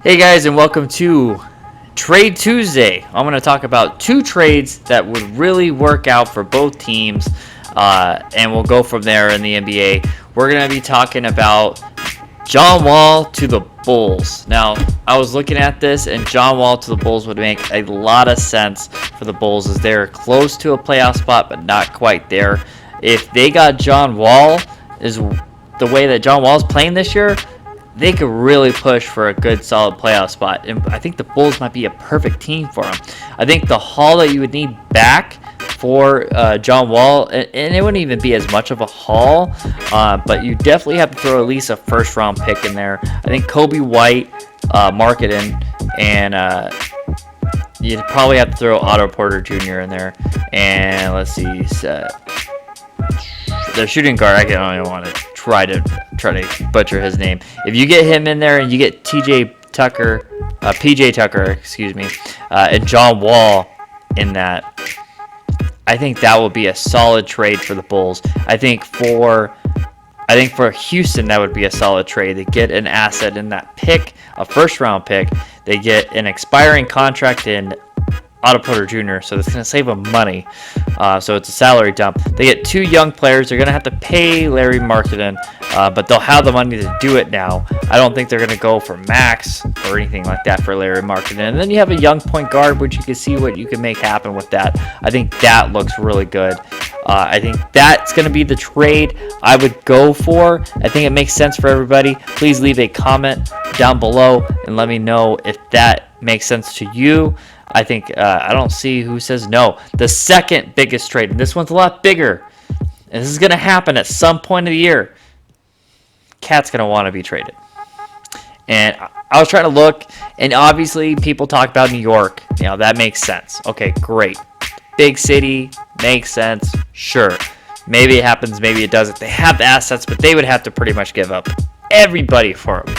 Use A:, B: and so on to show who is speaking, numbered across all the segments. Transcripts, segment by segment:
A: Hey guys, and welcome to Trade Tuesday. I'm going to talk about two trades that would really work out for both teams, and we'll go from there in the NBA. We're going to be talking about John Wall to the Bulls. Now, I was looking at this, and John Wall to the Bulls would make a lot of sense for the Bulls, as they're close to a playoff spot, but not quite there. If they got John Wall, is the way that John Wall's playing this year, they could really push for a good, solid playoff spot. And I think the Bulls might be a perfect team for them. I think the haul that you would need back for John Wall, and it wouldn't even be as much of a haul, but you definitely have to throw at least a first-round pick in there. I think Kobe White, Marketing, and you'd probably have to throw Otto Porter Jr. in there. And let's see, the shooting guard, I don't even want to try to butcher his name. If you get him in there and you get PJ Tucker, and John Wall in that, I think that will be a solid trade for the Bulls. I think for Houston, that would be a solid trade. They get an asset in that pick, a first-round pick. They get an expiring contract in Otto Porter Jr., so it's going to save them money. So it's a salary dump. They get two young players. They're going to have to pay Larry Marketing, but they'll have the money to do it now. I don't think they're going to go for max or anything like that for Larry Marketing. And then you have a young point guard, which you can see what you can make happen with that. I think that looks really good. I think that's going to be the trade I would go for. I think it makes sense for everybody. Please leave a comment down below and let me know if that makes sense to you. I think I don't see who says no. The second biggest trade, and this one's a lot bigger, and this is going to happen at some point of the year. KAT's going to want to be traded. And I was trying to look, and obviously people talk about New York. You know, that makes sense. Okay, great. Big city, makes sense. Sure. Maybe it happens, maybe it doesn't. They have the assets, but they would have to pretty much give up everybody for them.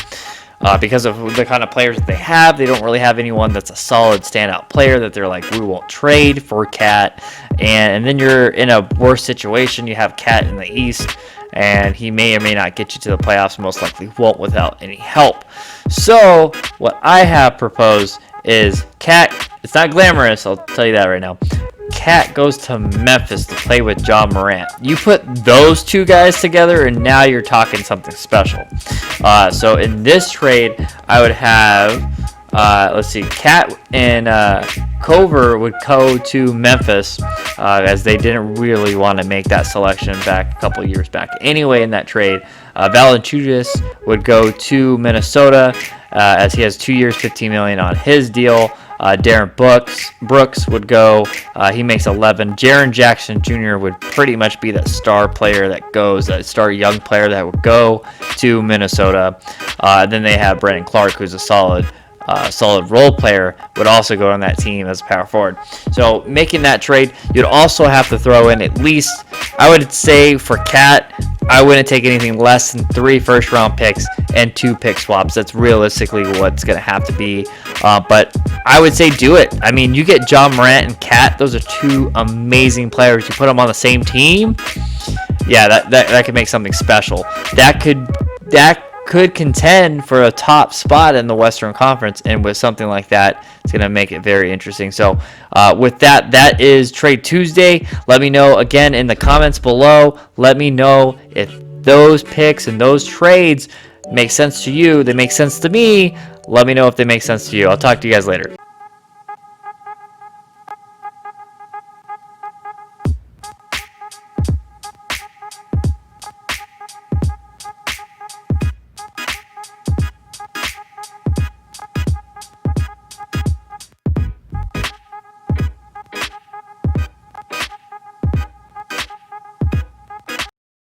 A: Because of the kind of players that they have, they don't really have anyone that's a solid standout player that they're like, we won't trade for KAT. And then you're in a worse situation. You have KAT in the East, and he may or may not get you to the playoffs. Most likely won't without any help. So what I have proposed is KAT. It's not glamorous, I'll tell you that right now. KAT goes to Memphis to play with John Morant. You put those two guys together, and now you're talking something special. So in this trade, I would have, KAT and Cover would go to Memphis, as they didn't really want to make that selection back a couple years back. Anyway, in that trade, Valanciunas would go to Minnesota, as he has 2 years, $15 million on his deal. Darren Brooks would go. He makes 11. Jaren Jackson Jr. would pretty much be that star player that goes, that star young player that would go to Minnesota. Then they have Brandon Clark, who's a solid role player, would also go on that team as a power forward. So making that trade, you'd also have to throw in at least, I would say for KAT, I wouldn't take anything less than 3 first-round picks and 2 pick swaps. That's realistically what's going to have to be. But I would say do it. I mean, you get John Morant and KAT. Those are two amazing players. You put them on the same team, yeah, that could make something special. That could contend for a top spot in the Western Conference, and with something like that, it's going to make it very interesting. So with that is Trade Tuesday. Let me know again in the comments below. Let me know if those picks and those trades make sense to you. They make sense to me. Let me know if they make sense to you. I'll talk to you guys later.